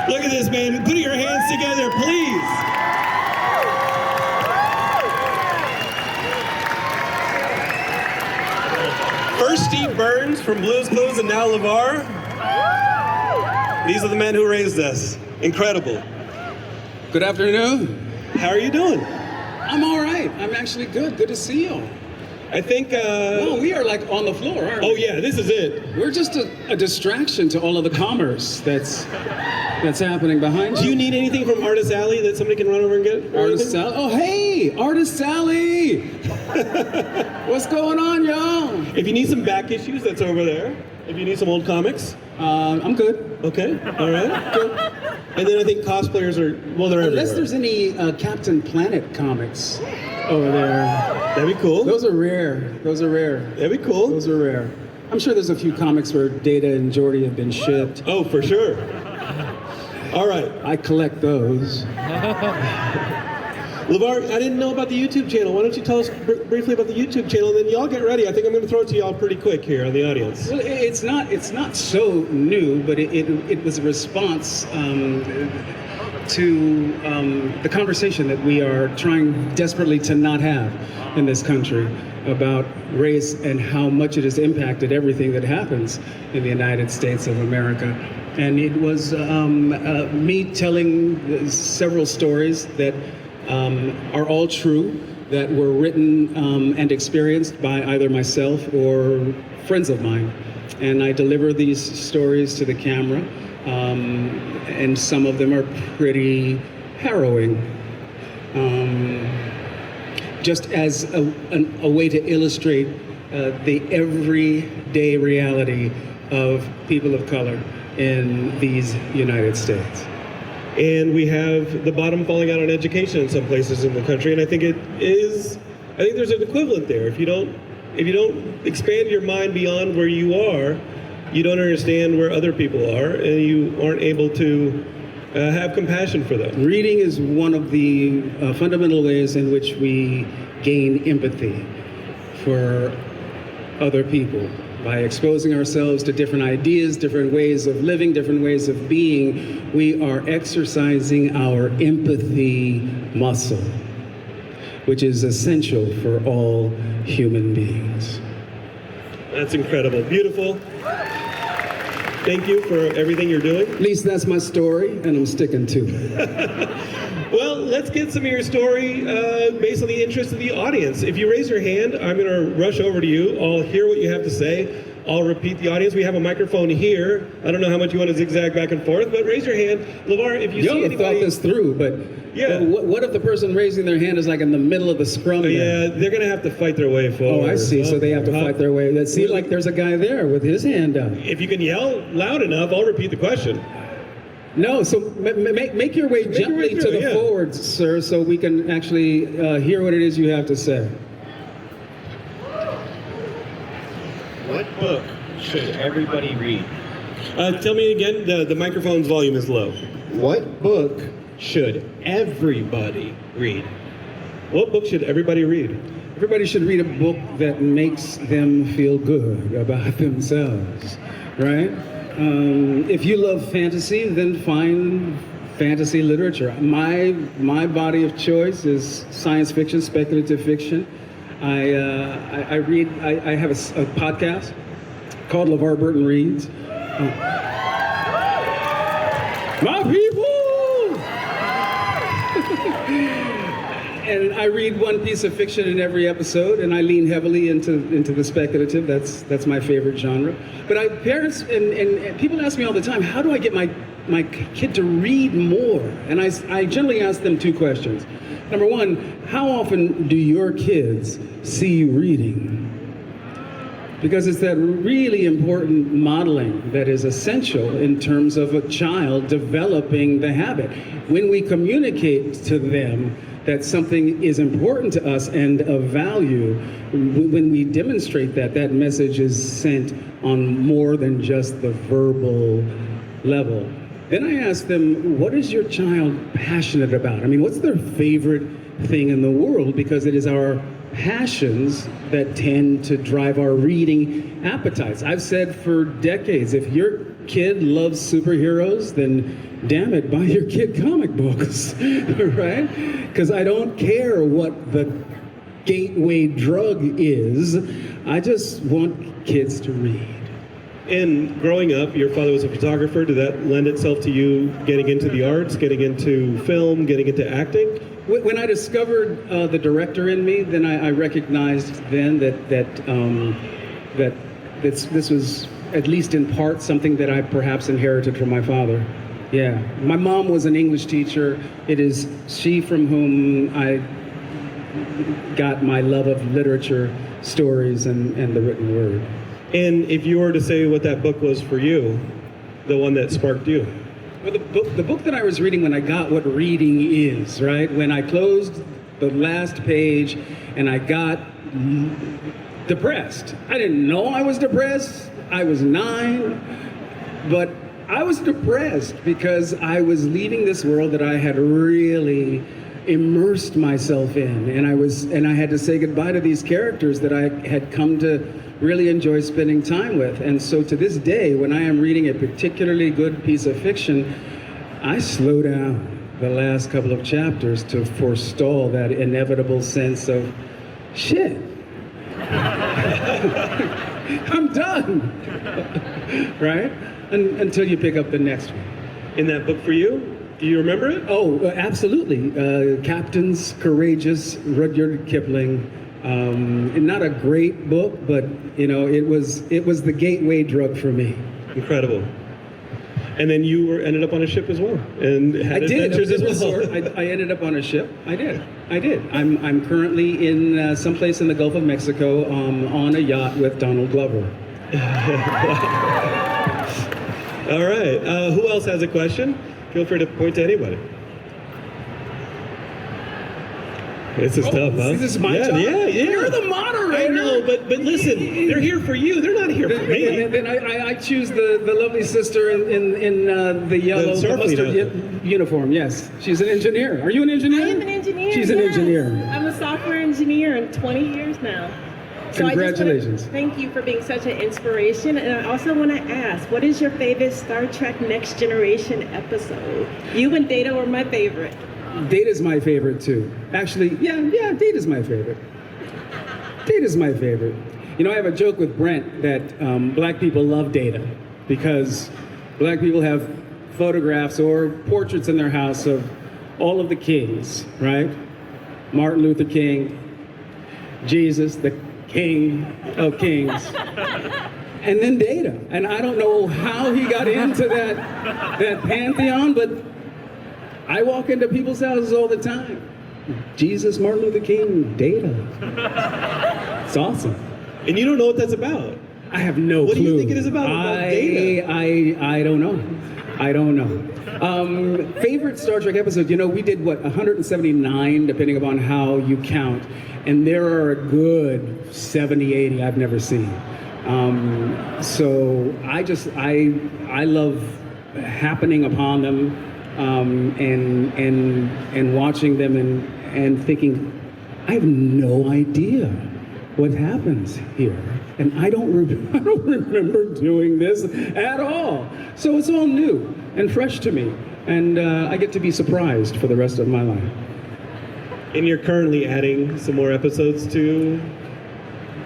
Look at this, man. Put your hands together, please. First Steve Burns from Blue's Clues and now LeVar. These are the men who raised us. Incredible. Good afternoon. How are you doing? I'm all right. I'm actually good. Good to see you. I think... Oh, we are like on the floor, aren't we? Oh yeah, this is it. We're just a distraction to all of the commerce that's happening behind you. Do you need anything from Artist Alley that somebody can run over and get? Artist Sally? Oh, hey! Artist Sally! What's going on, y'all? If you need some back issues, that's over there. If you need some old comics. I'm good. Okay, all right, good. And then I think cosplayers are, well, they're Unless everywhere. there's any Captain Planet comics over there. That'd be cool. Those are rare. Those are rare. That'd be cool. Those are rare. I'm sure there's a few comics where Data and Geordi have been shipped. Oh, for sure. All right. I collect those. LeVar, I didn't know about the YouTube channel. Why don't you tell us briefly about the YouTube channel, and then y'all get ready. I think I'm going to throw it to y'all pretty quick here on the audience. Well, it's not so new, but it was a response to the conversation that we are trying desperately to not have in this country about race and how much it has impacted everything that happens in the United States of America. And it was me telling several stories that are all true, that were written and experienced by either myself or friends of mine. And I deliver these stories to the camera, and some of them are pretty harrowing. Just as a way to illustrate the everyday reality of people of color in these United States. And we have the bottom falling out on education in some places in the country, and I think there's an equivalent there. If you don't expand your mind beyond where you are, you don't understand where other people are, and you aren't able to have compassion for them. Reading is one of the fundamental ways in which we gain empathy for other people. By exposing ourselves to different ideas, different ways of living, different ways of being, we are exercising our empathy muscle, which is essential for all human beings. That's incredible. Beautiful. Thank you for everything you're doing. At least that's my story, and I'm sticking to it. Well, let's get some of your story based on the interest of the audience. If you raise your hand, I'm going to rush over to you. I'll hear what you have to say. I'll repeat the audience. We have a microphone here. I don't know how much you want to zigzag back and forth, but raise your hand. LeVar, if you see anybody... Y'all have thought this through, but yeah. What if the person raising their hand is like in the middle of the scrum? Yeah, they're going to have to fight their way forward. Oh, I see. So they have to fight their way. It seems like there's a guy there with his hand up. If you can yell loud enough, I'll repeat the question. No, so make your way gently to the forwards, sir, so we can actually hear what it is you have to say. What book should everybody read? Tell me again, the microphone's volume is low. What book should everybody read? What book should everybody read? Everybody should read a book that makes them feel good about themselves, right? If you love fantasy, then find fantasy literature. My body of choice is science fiction, speculative fiction. I have a podcast called LeVar Burton Reads. My people! And I read one piece of fiction in every episode, and I lean heavily into the speculative. That's my favorite genre. But parents and people ask me all the time, how do I get my kid to read more? And I generally ask them two questions. Number one, how often do your kids see you reading? Because it's that really important modeling that is essential in terms of a child developing the habit. When we communicate to them that something is important to us and of value, when we demonstrate that message is sent on more than just the verbal level. Then I ask them, what is your child passionate about? I mean, what's their favorite thing in the world? Because it is our passions that tend to drive our reading appetites. I've said for decades, if your kid loves superheroes, then damn it, buy your kid comic books, right? Because I don't care what the gateway drug is. I just want kids to read. And growing up, your father was a photographer. Did that lend itself to you getting into the arts, getting into film, getting into acting? When I discovered the director in me, then I recognized then that this was at least in part something that I perhaps inherited from my father. Yeah, my mom was an English teacher. It is she from whom I got my love of literature, stories, and the written word. And if you were to say what that book was for you, the one that sparked you? Well, the book that I was reading when I got what reading is, right? When I closed the last page and I got depressed. I didn't know I was depressed. I was 9, but I was depressed because I was leaving this world that I had really immersed myself in, and I had to say goodbye to these characters that I had come to really enjoy spending time with. And so to this day, when I am reading a particularly good piece of fiction, I slow down the last couple of chapters to forestall that inevitable sense of shit. I'm done, right? Until you pick up the next one. In that book for you? Do you remember it? Oh, absolutely. Captain's Courageous, Rudyard Kipling. Not a great book, but you know, it was the gateway drug for me. Incredible. And then you ended up on a ship as well, and had adventures as well. I ended up on a ship. I did. I'm currently in someplace in the Gulf of Mexico on a yacht with Donald Glover. All right. Who else has a question? Feel free to point to anybody. This is tough, huh? This is my job. Yeah. You're the moderator. I know, but listen, they're here for you. They're not here for me. Then I choose the lovely sister in the yellow mustard uniform. Yes, she's an engineer. Are you an engineer? I am an engineer. She's an engineer. I'm a software engineer in 20 years now. So Congratulations. Thank you for being such an inspiration. And I also want to ask, what is your favorite Star Trek Next Generation episode? You and Data were my favorite. Data's my favorite too. Actually, yeah, Data's my favorite. Data's my favorite. You know, I have a joke with Brent that black people love Data because black people have photographs or portraits in their house of all of the kings, right? Martin Luther King, Jesus, the King of Kings, and then Data. And I don't know how he got into that pantheon, but I walk into people's houses all the time. Jesus, Martin Luther King, Data. It's awesome. And you don't know what that's about. I have no clue. What do you think it is about Data? I don't know. I don't know. Favorite Star Trek episode? You know, we did, 179, depending upon how you count. And there are a good 70, 80 I've never seen. So I love happening upon them. And watching them and thinking, I have no idea what happens here, and I don't remember doing this at all. So it's all new and fresh to me, and I get to be surprised for the rest of my life. And you're currently adding some more episodes to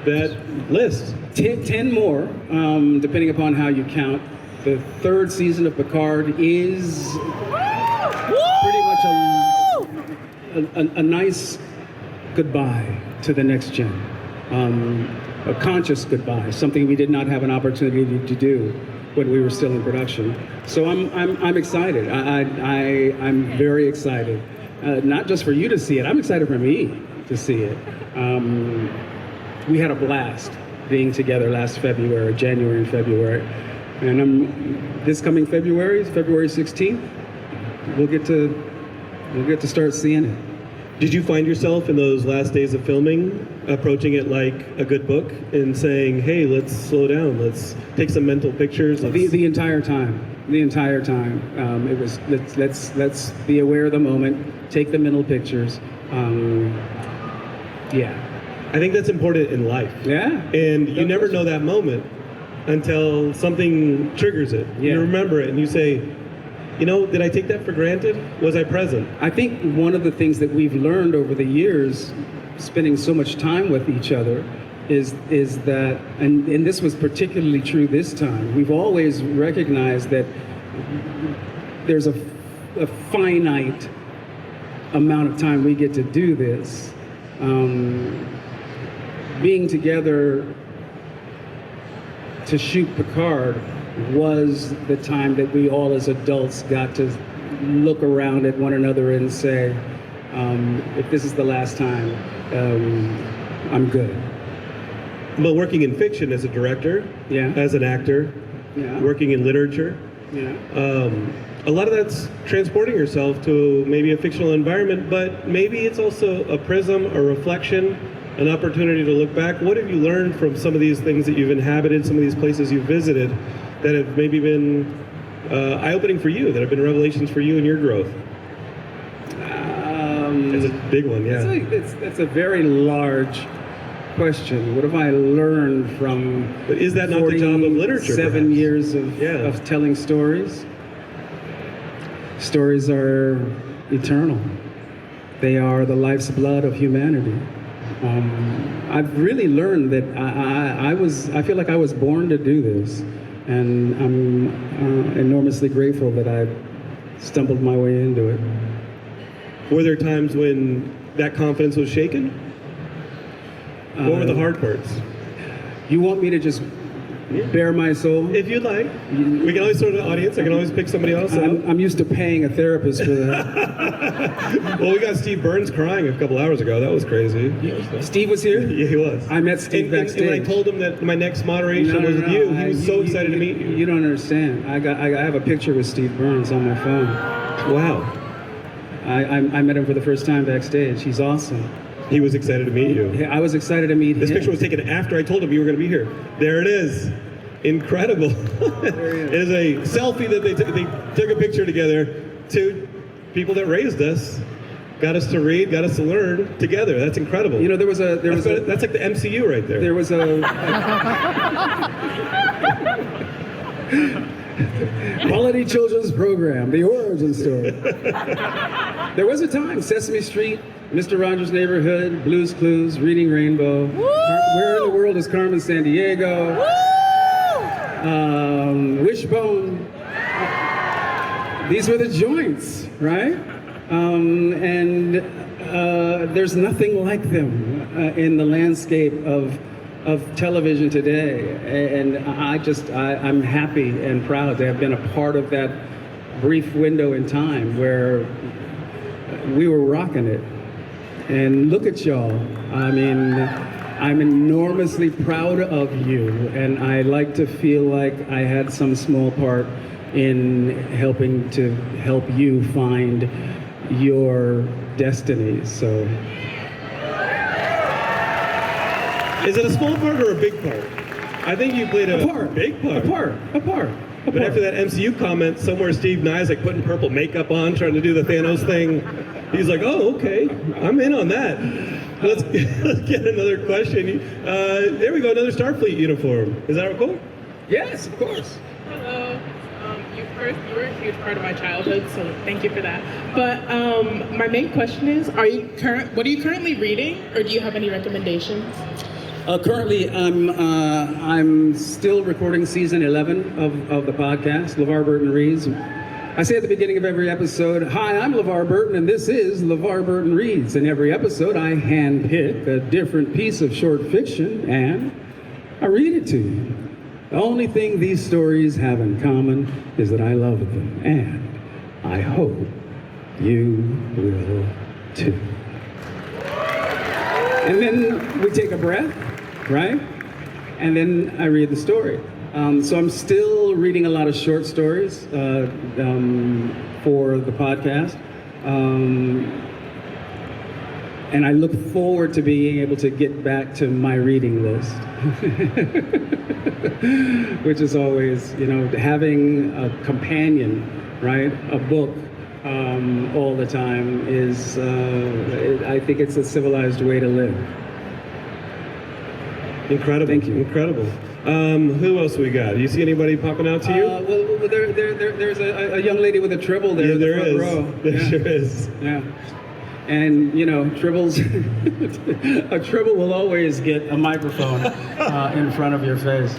that list. 10 more, depending upon how you count. The 3rd season of Picard is pretty much a nice goodbye to the next gen. A conscious goodbye, something we did not have an opportunity to do when we were still in production. So I'm excited. I'm very excited. Not just for you to see it, I'm excited for me to see it. We had a blast being together last February, January and February. And this coming February 16th, we'll get to start seeing it. Did you find yourself in those last days of filming approaching it like a good book and saying, hey, let's slow down, let's take some mental pictures? The entire time. It was let's be aware of the moment, take the mental pictures. I think that's important in life. Yeah. And you never know that moment. until something triggers it. Yeah. You remember it and you say, you know, did I take that for granted? Was I present? I think one of the things that we've learned over the years, spending so much time with each other, is that, and this was particularly true this time, we've always recognized that there's a finite amount of time we get to do this. Being together to shoot Picard was the time that we all as adults got to look around at one another and say, if this is the last time, I'm good. But working in fiction as a director, Yeah. as an actor, Yeah. working in literature, Yeah. a lot of that's transporting yourself to maybe a fictional environment, but maybe it's also a prism, a reflection, an opportunity to look back. What have you learned from some of these things that you've inhabited, some of these places you've visited, that have maybe been eye-opening for you, that have been revelations for you in your growth? It's a big one, yeah. It's a very large question. What have I learned from But is that not the job of literature, 7 perhaps? years Yeah. of telling stories? Stories are eternal. They are the life's blood of humanity. I've really learned that I feel like I was born to do this, and I'm enormously grateful that I stumbled my way into it. Were there times when that confidence was shaken? What were the hard parts? You want me to just bare my soul? If you'd like. We can always sort of the audience. I can always pick somebody else out. I'm used to paying a therapist for that. Well, we got Steve Burns crying a couple hours ago. That was crazy. Steve was here? Yeah, he was. I met Steve backstage. And when I told him that my next moderation was with you, he was so excited to meet you. You don't understand. I have a picture with Steve Burns on my phone. Wow. I met him for the first time backstage. He's awesome. He was excited to meet you. Yeah, I was excited to meet him. This picture was taken after I told him you were going to be here. There it is. Incredible. It is a selfie that they took a picture together. Two people that raised us, got us to read, got us to learn together. That's incredible. You know, that's like the MCU right there. There was a quality children's program, the origin story. There was a time, Sesame Street, Mr. Rogers' Neighborhood, Blue's Clues, Reading Rainbow, Where in the World is Carmen Sandiego, Wishbone. These were the joints, right? And there's nothing like them in the landscape of television today, and I'm happy and proud to have been a part of that brief window in time where we were rocking it. And look at y'all. I mean, I'm enormously proud of you, and I like to feel like I had some small part in helping to help you find your destiny. So. Is it a small part or a big part? I think you played a part. Big part. A part. But after that MCU comment, somewhere Steve Nye's like putting purple makeup on, trying to do the Thanos thing. He's like, oh, okay, I'm in on that. Let's get another question. There we go, another Starfleet uniform. Is that cool? Yes, of course. Hello. You were a huge part of my childhood, so thank you for that. But my main question is, what are you currently reading, or do you have any recommendations? Currently, I'm still recording season 11 of the podcast, LeVar Burton Reads. I say at the beginning of every episode, hi, I'm LeVar Burton, and this is LeVar Burton Reads. In every episode, I handpick a different piece of short fiction, and I read it to you. The only thing these stories have in common is that I love them, and I hope you will too. And then we take a breath, right? And then I read the story. So I'm still reading a lot of short stories for the podcast. And I look forward to being able to get back to my reading list, which is always, having a companion, right? A book all the time is, I think it's a civilized way to live. Incredible. Thank you. Incredible. Who else we got? Do you see anybody popping out to you? Well, there's a young lady with a tribble there Yeah, in the there front is. row. There Yeah. sure is. Yeah. And, you know, tribbles, a tribble will always get a microphone in front of your face.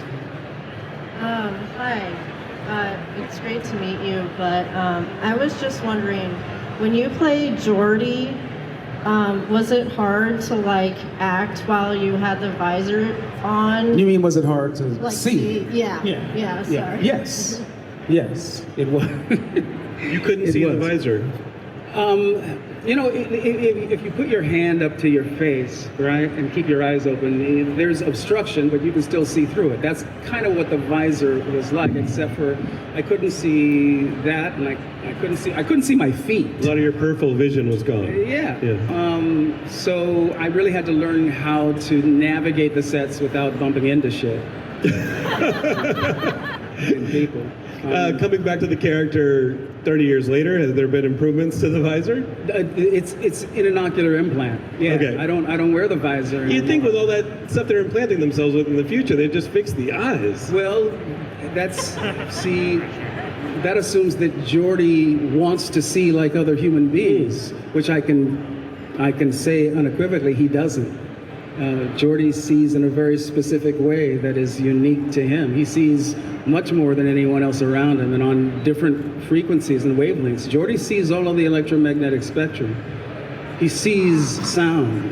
Hi. It's great to meet you, but I was just wondering, when you play Geordi, was it hard to like act while you had the visor on? You mean, was it hard to Like see? Yeah. Yeah. Yeah. Sorry. Yes. Yes, it was. You couldn't It see the was. visor. You know, if you put your hand up to your face, right, and keep your eyes open, there's obstruction, but you can still see through it. That's kind of what the visor was like, except for I couldn't see that, and I couldn't see my feet. A lot of your peripheral vision was gone. Yeah. Yeah. So I really had to learn how to navigate the sets without bumping into shit. And people. Coming back to the character 30 years later, has there been improvements to the visor? It's an inocular implant. Yeah. Okay. I don't wear the visor. You'd think anymore. with all that stuff they're implanting themselves with in the future, they'd just fix the eyes. Well, that assumes that Geordi wants to see like other human beings, which I can say unequivocally he doesn't. Geordi sees in a very specific way that is unique to him. He sees much more than anyone else around him, and on different frequencies and wavelengths. Geordi sees all of the electromagnetic spectrum. He sees sound.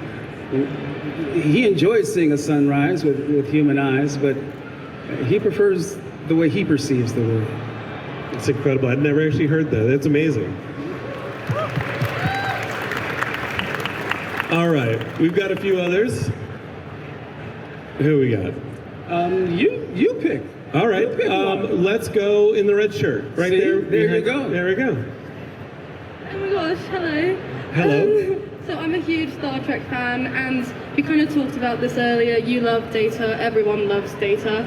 He enjoys seeing a sunrise with human eyes, but he prefers the way he perceives the world. It's incredible. I'd never actually heard that. That's amazing. All right, we've got a few others. Who we got? You pick. All right, You pick one. let's go in the red shirt. Right See? there. There you behind- go. There we go. Oh my gosh, hello. Hello. So I'm a huge Star Trek fan, and we kind of talked about this earlier. You love Data, everyone loves Data.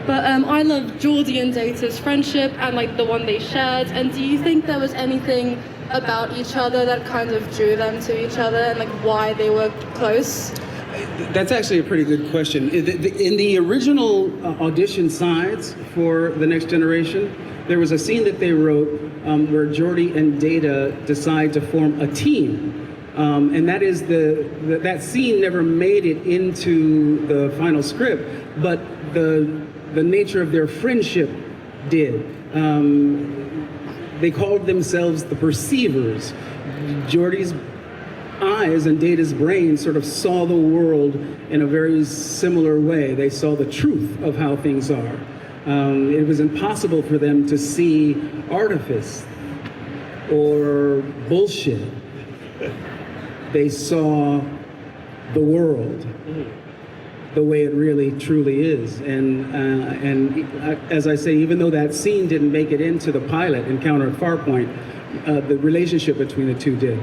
But I love Geordi and Data's friendship and like the one they shared. And do you think there was anything about each other that kind of drew them to each other and like why they were close? That's actually a pretty good question. In the original audition sides for The Next Generation, there was a scene that they wrote where Geordi and Data decide to form a team. And that is that scene never made it into the final script, but the nature of their friendship did. They called themselves the Perceivers. Geordi's eyes and Data's brain sort of saw the world in a very similar way. They saw the truth of how things are. It was impossible for them to see artifice or bullshit. They saw the world the way it really truly is. And as I say, even though that scene didn't make it into the pilot, Encounter at Farpoint, the relationship between the two did.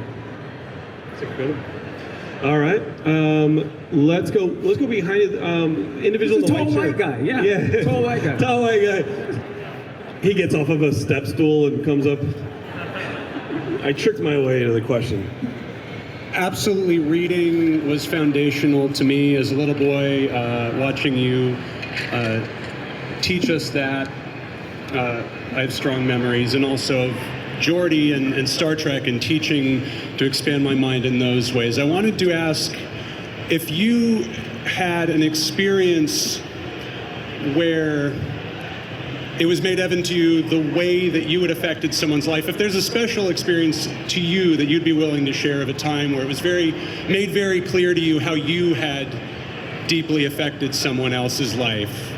All right, let's go behind it. Individual in It's the a tall white white shirt. guy, yeah. Tall white guy. Tall white guy. He gets off of a step stool and comes up. I tricked my way into the question. Absolutely, reading was foundational to me as a little boy. Watching you teach us that, I have strong memories, and also of Geordi and Star Trek and teaching to expand my mind in those ways. I wanted to ask if you had an experience where it was made evident to you the way that you had affected someone's life. If there's a special experience to you that you'd be willing to share of a time where it was made very clear to you how you had deeply affected someone else's life.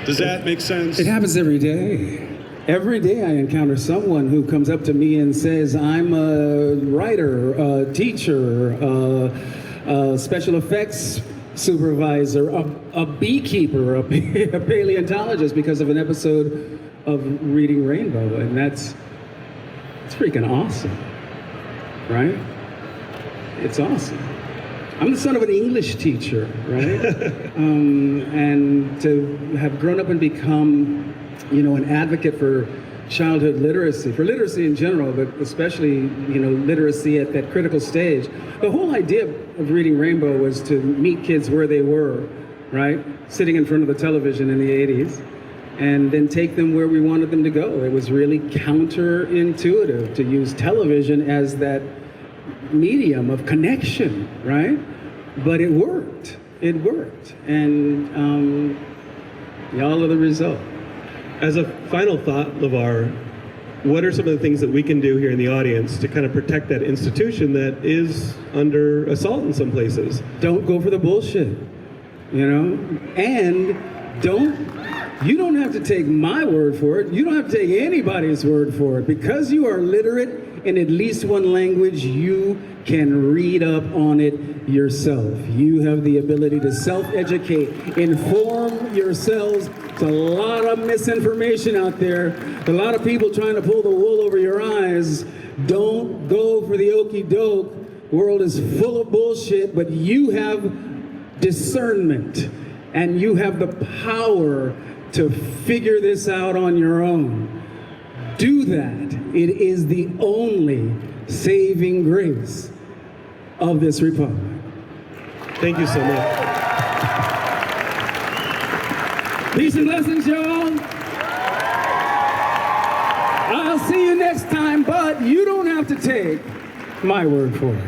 Does that make sense? It happens every day. Every day I encounter someone who comes up to me and says, I'm a writer, a teacher, a special effects supervisor, a beekeeper, a paleontologist because of an episode of Reading Rainbow. And it's freaking awesome, right? It's awesome. I'm the son of an English teacher, right? And to have grown up and become, an advocate for childhood literacy, for literacy in general, but especially, literacy at that critical stage. The whole idea of Reading Rainbow was to meet kids where they were right? Sitting in front of the television in the 80s, and then take them where we wanted them to go. It was really counterintuitive to use television as that medium of connection, right? But it worked. It worked. And y'all are the result. As a final thought, LeVar, what are some of the things that we can do here in the audience to kind of protect that institution that is under assault in some places? Don't go for the bullshit, you know? And you don't have to take my word for it. You don't have to take anybody's word for it. Because you are literate in at least one language, you can read up on it yourself. You have the ability to self-educate, inform yourselves. There's a lot of misinformation out there, a lot of people trying to pull the wool over your eyes. Don't go for the okey doke. The world is full of bullshit, but you have discernment and you have the power to figure this out on your own. Do that. It is the only saving grace of this republic. Thank you so much. Peace and blessings, y'all. I'll see you next time, but you don't have to take my word for it.